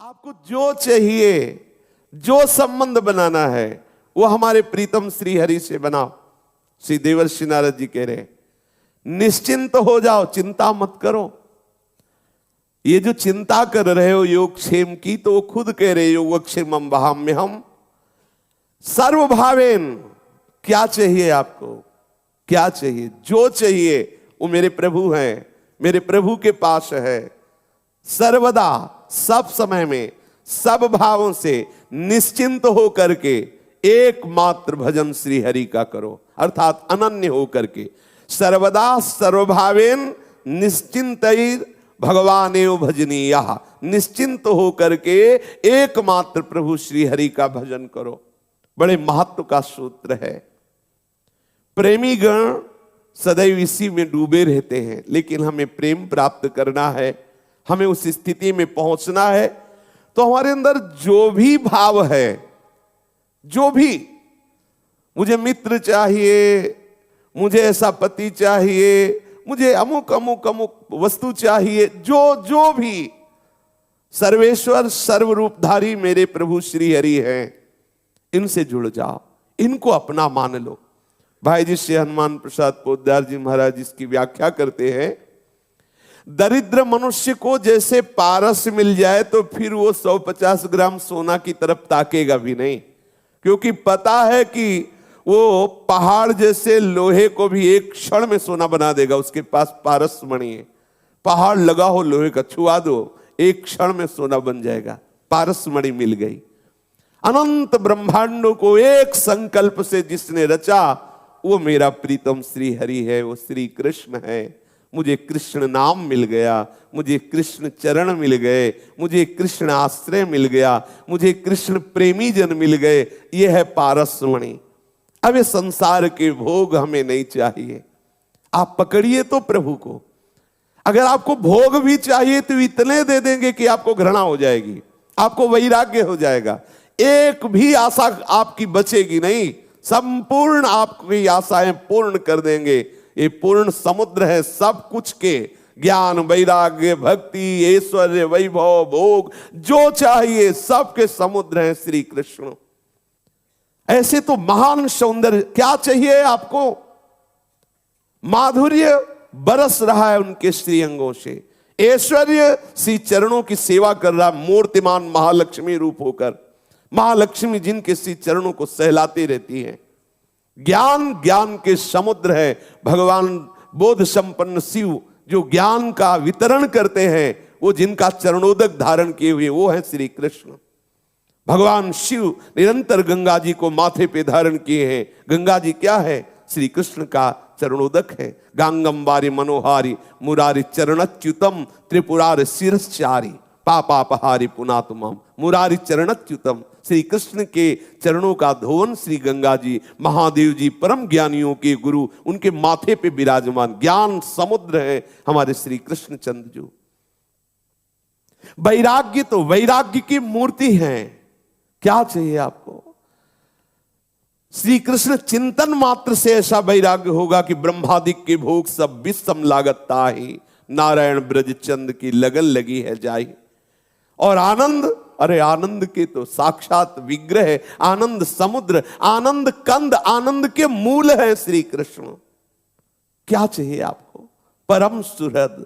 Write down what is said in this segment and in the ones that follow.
आपको जो चाहिए, जो संबंध बनाना है वो हमारे प्रीतम श्री हरि से बनाओ। श्री देवर्षि नारद जी कह रहे निश्चिंत हो जाओ, चिंता मत करो। ये जो चिंता कर रहे हो योगक्षेम की, तो वो खुद कह रहे योगक्षेमम वहाम्यहम् सर्वभावेन। क्या चाहिए आपको, क्या चाहिए? जो चाहिए वो मेरे प्रभु हैं, मेरे प्रभु के पास है। सर्वदा, सब समय में, सब भावों से निश्चिंत हो करके एकमात्र भजन श्री हरि का करो, अर्थात अनन्य हो करके। सर्वदा सर्वभावेन निश्चिंतैर भगवानेव भजनीयः। निश्चिंत हो करके एकमात्र प्रभु श्री हरि का भजन करो। बड़े महत्व का सूत्र है। प्रेमी गण सदैव इसी में डूबे रहते हैं, लेकिन हमें प्रेम प्राप्त करना है, हमें उस स्थिति में पहुंचना है। तो हमारे अंदर जो भी भाव है, जो भी, मुझे मित्र चाहिए, मुझे ऐसा पति चाहिए, मुझे अमुक अमुक अमुक वस्तु चाहिए, जो भी, सर्वेश्वर सर्वरूपधारी मेरे प्रभु श्री हरि हैं। इनसे जुड़ जाओ, इनको अपना मान लो। भाई जी श्री हनुमान प्रसाद पोद्दार जी महाराज इसकी व्याख्या करते हैं, दरिद्र मनुष्य को जैसे पारस मिल जाए तो फिर वो 150 ग्राम सोना की तरफ ताकेगा भी नहीं, क्योंकि पता है कि वो पहाड़ जैसे लोहे को भी एक क्षण में सोना बना देगा। उसके पास पारस मणि है, पहाड़ लगा हो लोहे का, छुआ दो, एक क्षण में सोना बन जाएगा। पारस मणि मिल गई। अनंत ब्रह्मांडों को एक संकल्प से जिसने रचा, वो मेरा प्रीतम श्री हरि है, वो श्री कृष्ण है। मुझे कृष्ण नाम मिल गया, मुझे कृष्ण चरण मिल गए, मुझे कृष्ण आश्रय मिल गया, मुझे कृष्ण प्रेमी जन मिल गए। ये है पारस मणि। अब ये संसार के भोग हमें नहीं चाहिए। आप पकड़िए तो प्रभु को। अगर आपको भोग भी चाहिए तो इतने दे देंगे कि आपको घृणा हो जाएगी, आपको वैराग्य हो जाएगा, एक भी आशा आपकी बचेगी नहीं। संपूर्ण आपकी आशाएं पूर्ण कर देंगे। ये पूर्ण समुद्र है सब कुछ के, ज्ञान, वैराग्य, भक्ति, ऐश्वर्य, वैभव, भोग, जो चाहिए सबके समुद्र है श्री कृष्ण। ऐसे तो महान सौंदर्य, क्या चाहिए आपको? माधुर्य बरस रहा है उनके श्री अंगों से, ऐश्वर्य श्री चरणों की सेवा कर रहा, मूर्तिमान महालक्ष्मी रूप होकर। महालक्ष्मी जिनके श्री चरणों को सहलाती रहती है। ज्ञान, ज्ञान के समुद्र है। भगवान बोध संपन्न शिव जो ज्ञान का वितरण करते हैं, वो जिनका चरणोदक धारण किए हुए वो है श्री कृष्ण। भगवान शिव निरंतर गंगा जी को माथे पे धारण किए हैं। गंगा जी क्या है? श्री कृष्ण का चरणोदक है। गांगम वारी मनोहारी मुरारी चरणच्युतम त्रिपुरार शिरश्चारी पापापहारी पुनातुमम। मुरारी चरणच्युतम, श्री कृष्ण के चरणों का धोवन श्री गंगा जी, महादेव जी परम ज्ञानियों के गुरु, उनके माथे पे विराजमान ज्ञान समुद्र है हमारे श्री कृष्ण चंद्र जो। वैराग्य तो वैराग्य की मूर्ति है। क्या चाहिए आपको? श्री कृष्ण चिंतन मात्र से ऐसा वैराग्य होगा कि ब्रह्मादिक के भोग सब विषम लागत ताहि, नारायण ब्रज चंद की लगन लगी है जाई। और आनंद, अरे आनंद के तो साक्षात विग्रह, आनंद समुद्र, आनंद कंद, आनंद के मूल है श्री कृष्ण। क्या चाहिए आपको? परम सुहृद,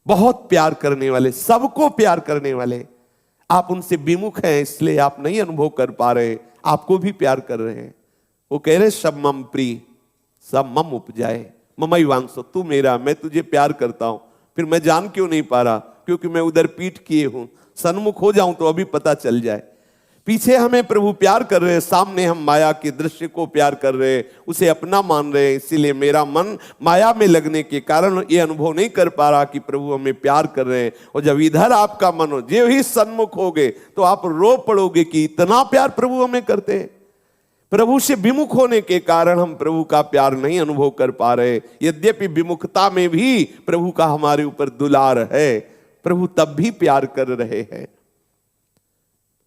बहुत प्यार करने वाले, सबको प्यार करने वाले। आप उनसे विमुख हैं इसलिए आप नहीं अनुभव कर पा रहे, आपको भी प्यार कर रहे हैं। वो कह रहे सब मम प्रिय सब मम उपजाए, ममई वांसो, तू मेरा, मैं तुझे प्यार करता हूं। फिर मैं जान क्यों नहीं पा रहा? क्योंकि मैं उधर पीठ किए हूं। सन्मुख हो जाऊं तो अभी पता चल जाए। पीछे हमें प्रभु प्यार कर रहे हैं, सामने हम माया के दृश्य को प्यार कर रहे हैं, उसे अपना मान रहे हैं। इसीलिए मेरा मन माया में लगने के कारण ये अनुभव नहीं कर पा रहा कि प्रभु हमें प्यार कर रहे हैं। और जब इधर आपका मन हो, जो ही सन्मुख होगे तो आप रो पड़ोगे कि इतना प्यार प्रभु हमें करते हैं। प्रभु से विमुख होने के कारण हम प्रभु का प्यार नहीं अनुभव कर पा रहे। यद्यपि विमुखता में भी प्रभु का हमारे ऊपर दुलार है, प्रभु तब भी प्यार कर रहे हैं।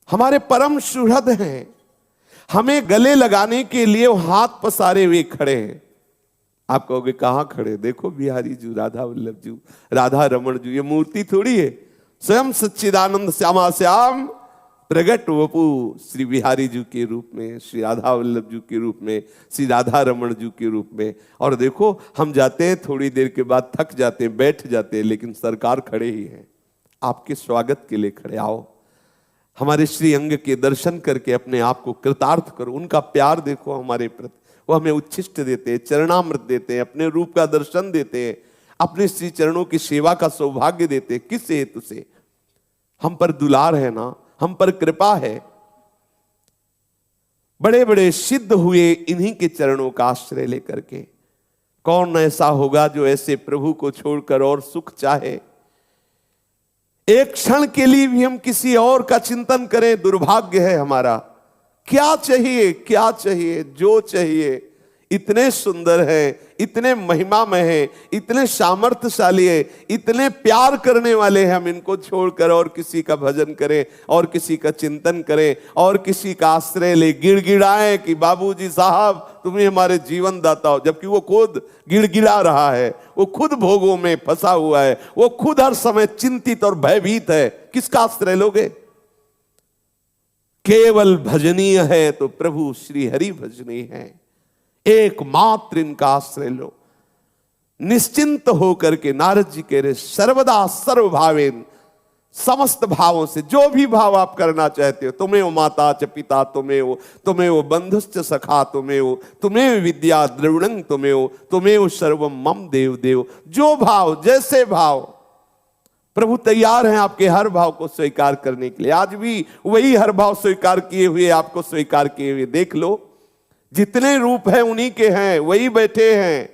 हमारे परम सुहृद हैं, हमें गले लगाने के लिए हाथ पसारे हुए खड़े हैं। आप कहोगे कहां खड़े? देखो बिहारी जी, राधा वल्लभ जी, राधा रमण जी, ये मूर्ति थोड़ी है, स्वयं सच्चिदानंद श्यामा श्याम प्रगट वपु श्री बिहारी जी के रूप में, श्री राधा वल्लभ जी के रूप में, श्री राधा रमण जी के रूप में। और देखो हम जाते हैं, थोड़ी देर के बाद थक जाते हैं, बैठ जाते हैं, लेकिन सरकार खड़े ही हैं, आपके स्वागत के लिए खड़े। आओ हमारे श्री अंग के दर्शन करके अपने आप को कृतार्थ करो। उनका प्यार देखो हमारे प्रति, वो हमें उच्छिष्ट देते हैं, चरणामृत देते हैं, अपने रूप का दर्शन देते हैं, अपने श्री चरणों की सेवा का सौभाग्य देते हैं। किस हेतु से? हम पर दुलार है ना, हम पर कृपा है। बड़े बड़े सिद्ध हुए इन्हीं के चरणों का आश्रय लेकर के। कौन ऐसा होगा जो ऐसे प्रभु को छोड़कर और सुख चाहे? एक क्षण के लिए भी हम किसी और का चिंतन करें, दुर्भाग्य है हमारा। क्या चाहिए, क्या चाहिए? जो चाहिए इतने सुंदर है, इतने महिमामय है, इतने सामर्थ्यशाली है, इतने प्यार करने वाले हैं। हम इनको छोड़कर और किसी का भजन करें, और किसी का चिंतन करें, और किसी का आश्रय ले, गिड़गिड़ाएं कि बाबूजी साहब तुम्हें हमारे जीवन दाता हो, जबकि वो खुद गिड़गिड़ा रहा है, वो खुद भोगों में फंसा हुआ है, वो खुद हर समय चिंतित और भयभीत है। किसका आश्रय लोगे? केवल भजनीय है तो प्रभु श्री हरि भजनीय है। एकमात्र इनका आश्रय लो। निश्चिंत होकर के नारद जी कह रहे सर्वदा सर्वभावेन, समस्त भावों से, जो भी भाव आप करना चाहते हो, तुम्हें वो माता च पिता, तुम्हें वो बंधुश्च सखा, तुम्हें विद्या द्रविणं, तुम्हें वो सर्वम मम देव देव। जो भाव, जैसे भाव, प्रभु तैयार हैं आपके हर भाव को स्वीकार करने के लिए। आज भी वही हर भाव स्वीकार किए हुए, आपको स्वीकार किए हुए। देख लो जितने रूप हैं उन्हीं के हैं, वही बैठे हैं।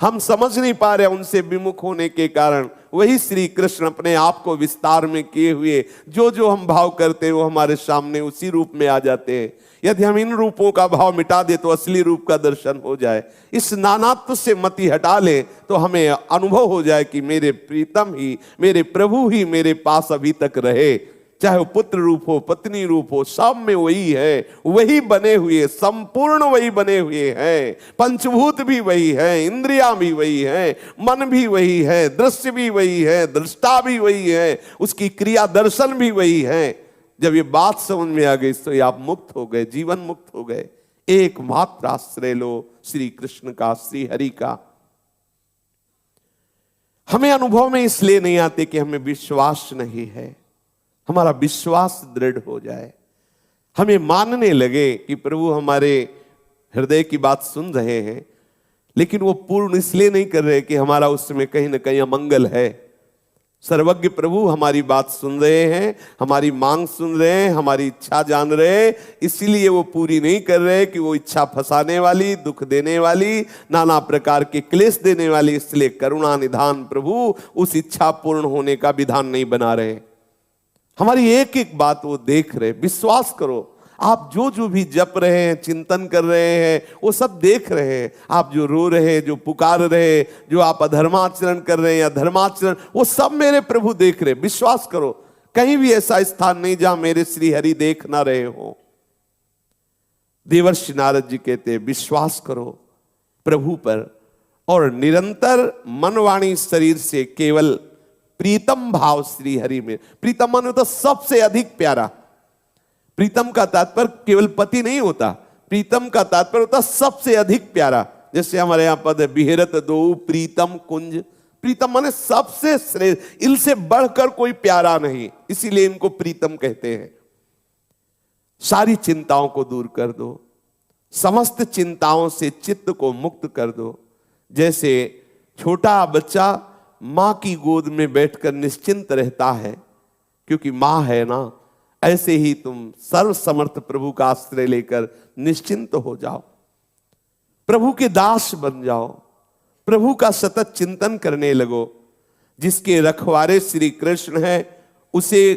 हम समझ नहीं पा रहे उनसे विमुख होने के कारण। वही श्री कृष्ण अपने आप को विस्तार में किए हुए जो जो हम भाव करते हैं वो हमारे सामने उसी रूप में आ जाते हैं। यदि हम इन रूपों का भाव मिटा दे तो असली रूप का दर्शन हो जाए। इस नानात्व से मति हटा ले तो हमें अनुभव हो जाए कि मेरे प्रीतम ही, मेरे प्रभु ही मेरे पास अभी तक रहे। चाहे वो पुत्र रूप हो, पत्नी रूप हो, सब में वही है, वही बने हुए, संपूर्ण वही बने हुए हैं। पंचभूत भी वही है, इंद्रियां भी वही है, मन भी वही है, दृश्य भी वही है, दृष्टा भी वही है, उसकी क्रिया दर्शन भी वही है। जब ये बात समझ में आ गई तो ये आप मुक्त हो गए, जीवन मुक्त हो गए। एकमात्र आश्रय लो श्री कृष्ण का, श्री हरि का। हमें अनुभव में इसलिए नहीं आते कि हमें विश्वास नहीं है। हमारा विश्वास दृढ़ हो जाए, हमें मानने लगे कि प्रभु हमारे हृदय की बात सुन रहे हैं, लेकिन वो पूर्ण इसलिए नहीं कर रहे कि हमारा उसमें कहीं ना कहीं अमंगल है। सर्वज्ञ प्रभु हमारी बात सुन रहे हैं, हमारी मांग सुन रहे हैं, हमारी इच्छा जान रहे हैं, इसीलिए वो पूरी नहीं कर रहे कि वो इच्छा फंसाने वाली, दुख देने वाली, नाना प्रकार के क्लेश देने वाली। इसलिए करुणा निधान प्रभु उस इच्छा पूर्ण होने का विधान नहीं बना रहे। हमारी एक एक बात वो देख रहे। विश्वास करो, आप जो जो भी जप रहे हैं, चिंतन कर रहे हैं, वो सब देख रहे हैं। आप जो रो रहे हैं, जो पुकार रहे हैं, जो आप अधर्माचरण कर रहे हैं या धर्माचरण, वो सब मेरे प्रभु देख रहे। विश्वास करो, कहीं भी ऐसा स्थान नहीं जहां मेरे श्री हरि देख ना रहे हो। देवर्षि नारद जी कहते हैं विश्वास करो प्रभु पर, और निरंतर मन वाणी शरीर से केवल प्रीतम भाव श्री हरि में। प्रीतम माने तो सबसे अधिक प्यारा। प्रीतम का तात्पर्य केवल पति नहीं होता, प्रीतम का तात्पर्य होता सबसे अधिक प्यारा। जैसे हमारे यहां पद है बिहरत दो प्रीतम कुंज। प्रीतम माने सबसे श्रेष्ठ, इनसे बढ़कर कोई प्यारा नहीं, इसीलिए इनको प्रीतम कहते हैं। सारी चिंताओं को दूर कर दो, समस्त चिंताओं से चित्त को मुक्त कर दो। जैसे छोटा बच्चा मां की गोद में बैठकर निश्चिंत रहता है क्योंकि मां है ना, ऐसे ही तुम सर्व समर्थ प्रभु का आश्रय लेकर निश्चिंत हो जाओ, प्रभु के दास बन जाओ, प्रभु का सतत चिंतन करने लगो। जिसके रखवारे श्री कृष्ण है उसे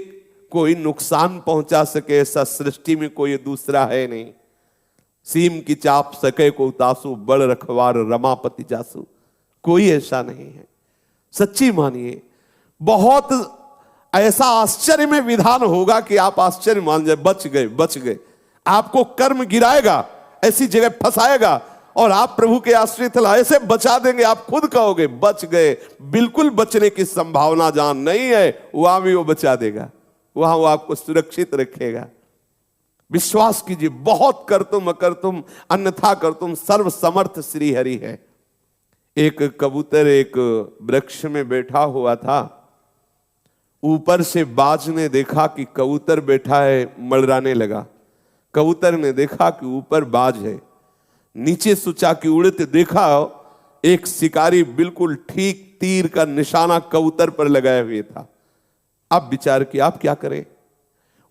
कोई नुकसान पहुंचा सके ऐसा सृष्टि में कोई दूसरा है नहीं। सीम की चाप सके को उतासु, बड़ रखवार रमापति जासु, कोई ऐसा नहीं है। सच्ची मानिए, बहुत ऐसा आश्चर्य में विधान होगा कि आप आश्चर्य मान जाए, बच गए, बच गए। आपको कर्म गिराएगा, ऐसी जगह फंसाएगा और आप प्रभु के आश्रित ऐसे बचा देंगे, आप खुद कहोगे बच गए। बिल्कुल बचने की संभावना जहां नहीं है वहां भी वो बचा देगा, वहां वो आपको सुरक्षित रखेगा। विश्वास कीजिए, बहुत कर तुम अकर तुम अन्यथा कर तुम सर्व समर्थ श्री हरि है। एक कबूतर एक वृक्ष में बैठा हुआ था, ऊपर से बाज ने देखा कि कबूतर बैठा है, मड़राने लगा। कबूतर ने देखा कि ऊपर बाज है, नीचे सोचा कि उड़ते देखा एक शिकारी बिल्कुल ठीक तीर का निशाना कबूतर पर लगाए हुए था। अब विचार किया आप क्या करें,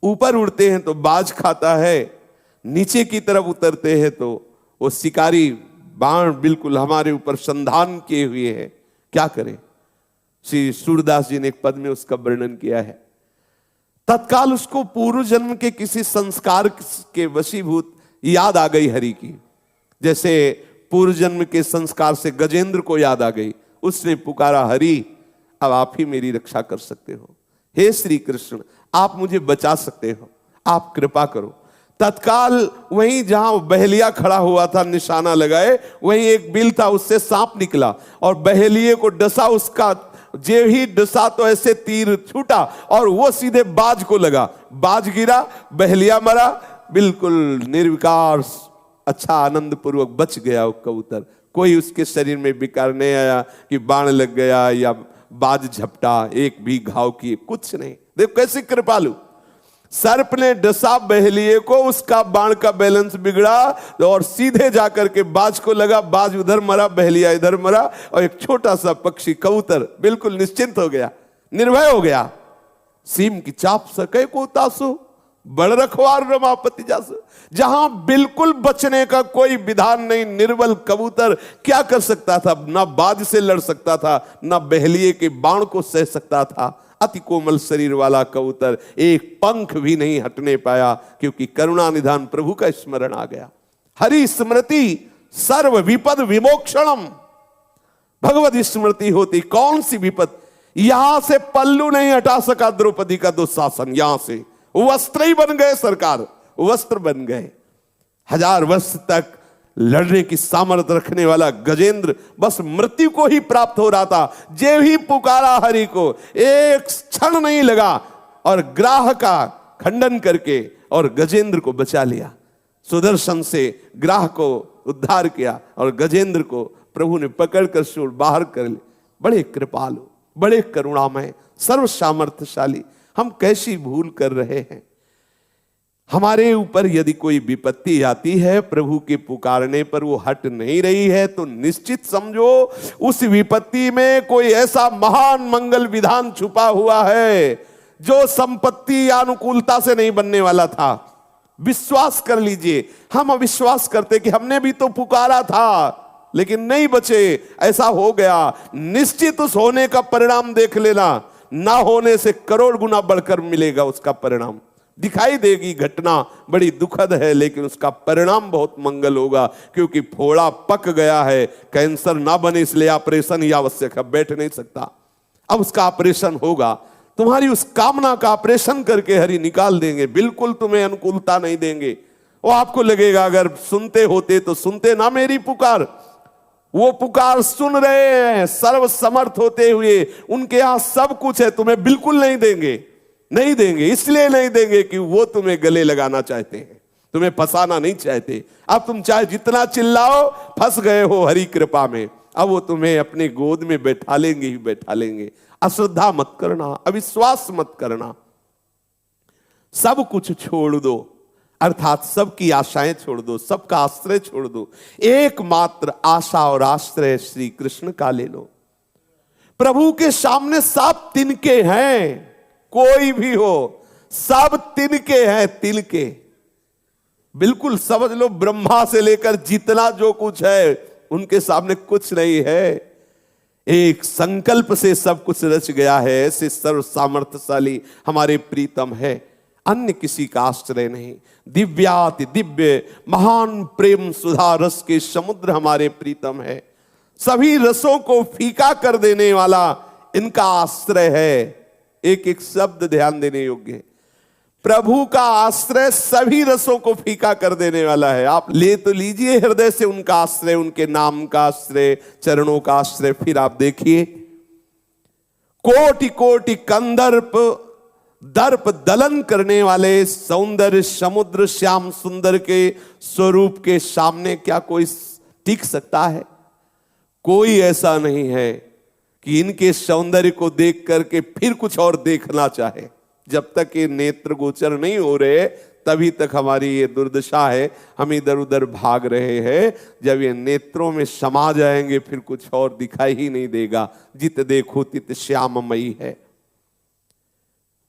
ऊपर उड़ते हैं तो बाज खाता है, नीचे की तरफ उतरते हैं तो वो शिकारी बाण बिल्कुल हमारे ऊपर संधान किए हुए है, क्या करें। श्री सूरदास जी ने एक पद में उसका वर्णन किया है। तत्काल उसको पूर्व जन्म के किसी संस्कार के वशीभूत याद आ गई हरि की, जैसे पूर्व जन्म के संस्कार से गजेंद्र को याद आ गई। उसने पुकारा, हरि अब आप ही मेरी रक्षा कर सकते हो, हे श्री कृष्ण आप मुझे बचा सकते हो, आप कृपा करो। तत्काल वहीं जहां बहेलिया खड़ा हुआ था निशाना लगाए, वहीं एक बिल था, उससे सांप निकला और बहेलिए को डसा। उसका जे ही डसा तो ऐसे तीर छूटा और वो सीधे बाज को लगा, बाज गिरा, बहेलिया मरा, बिल्कुल निर्विकार अच्छा आनंद पूर्वक बच गया वो कबूतर। कोई उसके शरीर में विकार नहीं आया कि बाण लग गया या बाज झपटा, एक भी घाव किए, कुछ नहीं। देखो कैसे कृपालु। सर्प ने डसा बहेलिए को, उसका बाण का बैलेंस बिगड़ा और सीधे जाकर के बाज को लगा, बाज उधर मरा, बहेलिया इधर मरा और एक छोटा सा पक्षी कबूतर बिल्कुल निश्चिंत हो गया, निर्भय हो गया। सीम की चाप सके को तासु, बड़ रखवार रमापति जासु। जहां बिल्कुल बचने का कोई विधान नहीं, निर्बल कबूतर क्या कर सकता था, ना बाज से लड़ सकता था, ना बहेलिए के बाण को सह सकता था। अति कोमल शरीर वाला कबूतर एक पंख भी नहीं हटने पाया, क्योंकि करुणा निधान प्रभु का स्मरण आ गया। हरि स्मृति सर्व विपद विमोक्षणम। भगवत स्मृति होती कौन सी विपद, यहां से पल्लू नहीं हटा सका द्रौपदी का दुशासन, यहां से वस्त्र ही बन गए, सरकार वस्त्र बन गए। 1000 वर्ष तक लड़ने की सामर्थ्य रखने वाला गजेंद्र बस मृत्यु को ही प्राप्त हो रहा था। जे ही पुकारा हरि को, एक क्षण नहीं लगा और ग्राह का खंडन करके और गजेंद्र को बचा लिया। सुदर्शन से ग्राह को उद्धार किया और गजेंद्र को प्रभु ने पकड़कर शूल बाहर कर ले। बड़े कृपालु, बड़े करुणामय, सर्व सामर्थ्यशाली। हम कैसी भूल कर रहे हैं। हमारे ऊपर यदि कोई विपत्ति आती है, प्रभु के पुकारने पर वो हट नहीं रही है, तो निश्चित समझो उस विपत्ति में कोई ऐसा महान मंगल विधान छुपा हुआ है जो संपत्ति या अनुकूलता से नहीं बनने वाला था। विश्वास कर लीजिए। हम अविश्वास करते कि हमने भी तो पुकारा था लेकिन नहीं बचे, ऐसा हो गया। निश्चित उस होने का परिणाम देख लेना, ना होने से करोड़ गुना बढ़कर मिलेगा उसका परिणाम। दिखाई देगी घटना बड़ी दुखद है, लेकिन उसका परिणाम बहुत मंगल होगा, क्योंकि फोड़ा पक गया है। कैंसर ना बने इसलिए ऑपरेशन ही आवश्यक है, बैठ नहीं सकता। अब उसका ऑपरेशन होगा, तुम्हारी उस कामना का ऑपरेशन करके हरि निकाल देंगे। बिल्कुल तुम्हें अनुकूलता नहीं देंगे। वो आपको लगेगा अगर सुनते होते तो सुनते ना मेरी पुकार। वो पुकार सुन रहे हैं, सर्व समर्थ होते हुए। उनके यहां सब कुछ है, तुम्हें बिल्कुल नहीं देंगे। नहीं देंगे इसलिए नहीं देंगे कि वो तुम्हें गले लगाना चाहते हैं, तुम्हें फंसाना नहीं चाहते। अब तुम चाहे जितना चिल्लाओ, फंस गए हो हरि कृपा में। अब वो तुम्हें अपने गोद में बैठा लेंगे ही बैठा लेंगे। अश्रद्धा मत करना, अविश्वास मत करना, सब कुछ छोड़ दो, अर्थात सबकी आशाएं छोड़ दो, सबका आश्रय छोड़ दो। एकमात्र आशा और आश्रय श्री कृष्ण का ले लो। प्रभु के सामने सब तिनके हैं, कोई भी हो सब तिनके हैं, तिनके। बिल्कुल समझ लो, ब्रह्मा से लेकर जितना जो कुछ है उनके सामने कुछ नहीं है। एक संकल्प से सब कुछ रच गया है। ऐसे सर्व सामर्थ्यशाली हमारे प्रीतम है, अन्य किसी का आश्रय नहीं। दिव्याति दिव्य महान प्रेम सुधा रस के समुद्र हमारे प्रीतम है। सभी रसों को फीका कर देने वाला इनका आश्रय है। एक एक शब्द ध्यान देने योग्य है। प्रभु का आश्रय सभी रसों को फीका कर देने वाला है। आप ले तो लीजिए हृदय से उनका आश्रय, उनके नाम का आश्रय, चरणों का आश्रय। फिर आप देखिए, कोटि कोटि कंदर्प दर्प दलन करने वाले सौंदर्य समुद्र श्याम सुंदर के स्वरूप के सामने क्या कोई टिक सकता है? कोई ऐसा नहीं है कि इनके सौंदर्य को देख करके फिर कुछ और देखना चाहे। जब तक ये नेत्र गोचर नहीं हो रहे तभी तक हमारी ये दुर्दशा है, हम इधर उधर भाग रहे हैं। जब ये नेत्रों में समा जाएंगे फिर कुछ और दिखाई ही नहीं देगा। जित देखो तित श्याममयी है।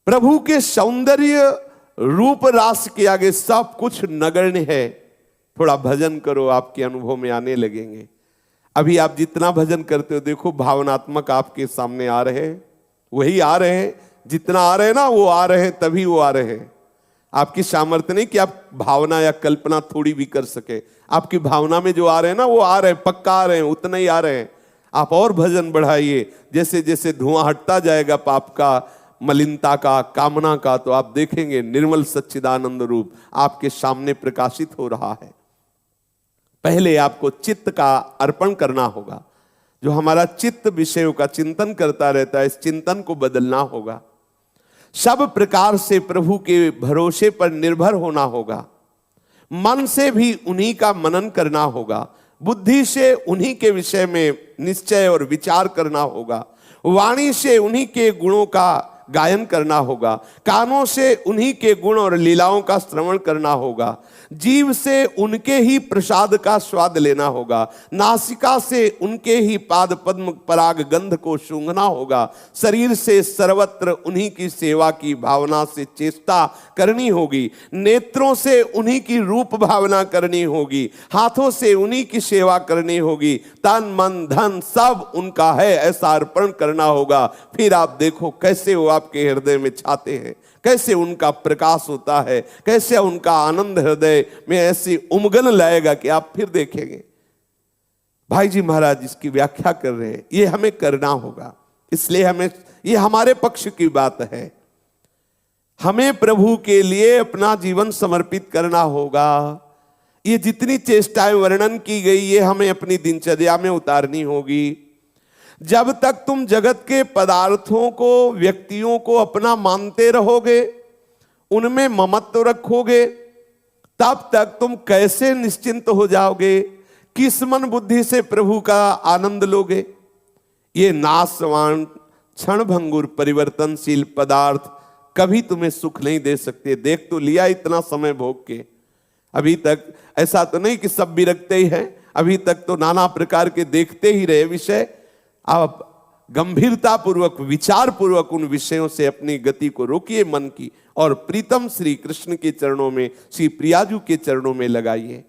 प्रभु के सौंदर्य रूप रास के आगे सब कुछ नगण्य है। थोड़ा भजन करो, आपके अनुभव में आने लगेंगे। अभी आप जितना भजन करते हो देखो, भावनात्मक आपके सामने आ रहे हैं, वही आ रहे हैं। जितना आ रहे हैं ना, वो आ रहे हैं, तभी वो आ रहे हैं। आपकी सामर्थ्य नहीं कि आप भावना या कल्पना थोड़ी भी कर सके। आपकी भावना में जो आ रहे हैं ना, वो आ रहे हैं, पक्का आ रहे हैं, उतना ही आ रहे हैं। आप और भजन बढ़ाइए। जैसे जैसे धुआं हटता जाएगा पाप का, मलिनता का, कामना का, तो आप देखेंगे निर्मल सच्चिदानंद रूप आपके सामने प्रकाशित हो रहा है। पहले आपको चित्त का अर्पण करना होगा। जो हमारा चित्त विषयों का चिंतन करता रहता है, इस चिंतन को बदलना होगा। सब प्रकार से प्रभु के भरोसे पर निर्भर होना होगा। मन से भी उन्हीं का मनन करना होगा। बुद्धि से उन्हीं के विषय में निश्चय और विचार करना होगा। वाणी से उन्हीं के गुणों का गायन करना होगा। कानों से उन्हीं के गुण और लीलाओं का श्रवण करना होगा। जीव से उनके ही प्रसाद का स्वाद लेना होगा। नासिका से उनके ही पाद पद्म पराग गंध को सूंघना होगा। शरीर से सर्वत्र उन्हीं की सेवा की भावना से चेष्टा करनी होगी। नेत्रों से उन्हीं की रूप भावना करनी होगी। हाथों से उन्हीं की सेवा करनी होगी। तन मन धन सब उनका है, ऐसा अर्पण करना होगा। फिर आप देखो कैसे वो आपके हृदय में छाते हैं, कैसे उनका प्रकाश होता है, कैसे उनका आनंद हृदय में ऐसी उमगन लाएगा कि आप फिर देखेंगे। भाई जी महाराज इसकी व्याख्या कर रहे हैं, ये हमें करना होगा। इसलिए हमें, ये हमारे पक्ष की बात है। हमें प्रभु के लिए अपना जीवन समर्पित करना होगा। ये जितनी चेष्टाएं वर्णन की गई, ये हमें अपनी दिनचर्या में उतारनी होगी। जब तक तुम जगत के पदार्थों को, व्यक्तियों को अपना मानते रहोगे, उनमें ममत्व रखोगे, तब तक तुम कैसे निश्चिंत हो जाओगे? किस मन बुद्धि से प्रभु का आनंद लोगे? ये नाशवान क्षणभंगुर परिवर्तनशील पदार्थ कभी तुम्हें सुख नहीं दे सकते। देख तो लिया इतना समय भोग के, अभी तक ऐसा तो नहीं कि सब विरक्ते ही हैं। अभी तक तो नाना प्रकार के देखते ही रहे विषय। आप गंभीरता पूर्वक, विचार पूर्वक उन विषयों से अपनी गति को रोकिए मन की, और प्रीतम श्री कृष्ण के चरणों में, श्री प्रियाजू के चरणों में लगाइए।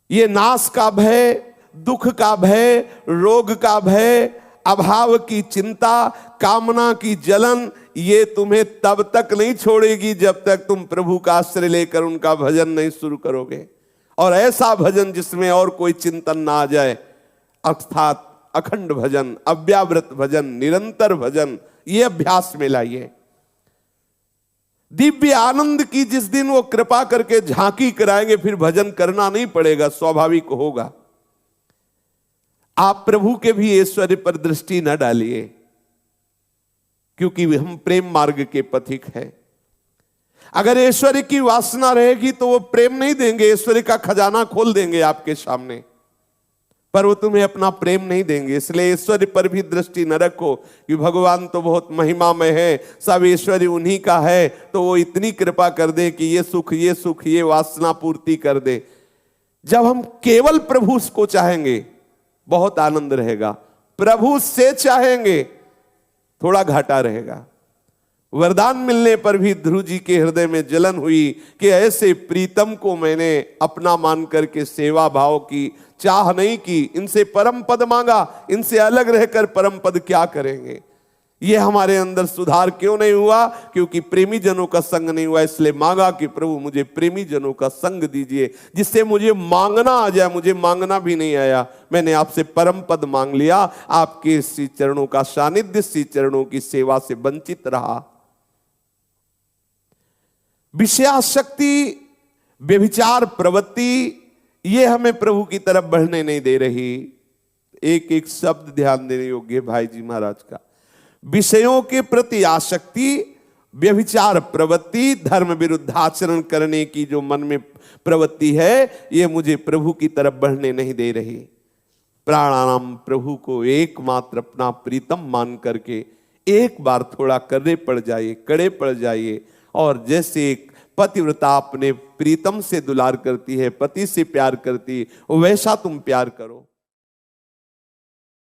ये नाश का भय, दुख का भय, रोग का भय, अभाव की चिंता, कामना की जलन, ये तुम्हें तब तक नहीं छोड़ेगी जब तक तुम प्रभु का आश्रय लेकर उनका भजन नहीं शुरू करोगे। और ऐसा भजन जिसमें और कोई चिंतन ना आ जाए, अर्थात अखंड भजन, अव्यावृत भजन, निरंतर भजन, ये अभ्यास में लाइए। दिव्य आनंद की जिस दिन वो कृपा करके झांकी कराएंगे, फिर भजन करना नहीं पड़ेगा, स्वाभाविक होगा। आप प्रभु के भी ऐश्वर्य पर दृष्टि न डालिए, क्योंकि हम प्रेम मार्ग के पथिक हैं। अगर ऐश्वर्य की वासना रहेगी तो वो प्रेम नहीं देंगे, ऐश्वर्य का खजाना खोल देंगे आपके सामने, पर वो तुम्हें अपना प्रेम नहीं देंगे। इसलिए ऐश्वर्य पर भी दृष्टि न रखो कि भगवान तो बहुत महिमामय है, सब ऐश्वर्य उन्हीं का है, तो वो इतनी कृपा कर दे कि ये सुख, ये सुख, ये वासना पूर्ति कर दे। जब हम केवल प्रभु को चाहेंगे बहुत आनंद रहेगा, प्रभु से चाहेंगे थोड़ा घाटा रहेगा। वरदान मिलने पर भी ध्रुव जी के हृदय में जलन हुई कि ऐसे प्रीतम को मैंने अपना मान करके सेवा भाव की, चाह नहीं की, इनसे परम पद मांगा, इनसे अलग रहकर परम पद क्या करेंगे? ये हमारे अंदर सुधार क्यों नहीं हुआ? क्योंकि प्रेमी जनों का संग नहीं हुआ। इसलिए मांगा कि प्रभु मुझे प्रेमी जनों का संग दीजिए, जिससे मुझे मांगना आ जाए। मुझे मांगना भी नहीं आया, मैंने आपसे परम पद मांग लिया। आपके श्री चरणों का सानिध्य, श्री चरणों की सेवा से वंचित रहा। विषयाशक्ति, व्यभिचार प्रवृत्ति, ये हमें प्रभु की तरफ बढ़ने नहीं दे रही। एक एक शब्द ध्यान देने योग्य है भाई जी महाराज का। विषयों के प्रति आसक्ति, व्यभिचार प्रवृत्ति, धर्म विरुद्ध आचरण करने की जो मन में प्रवृत्ति है, ये मुझे प्रभु की तरफ बढ़ने नहीं दे रही। प्राणायाम प्रभु को एकमात्र अपना प्रीतम मान करके एक बार थोड़ा कड़े पड़ जाइए, और जैसे एक पतिव्रता अपने प्रीतम से दुलार करती है, पति से प्यार करती है, वैसा तुम प्यार करो।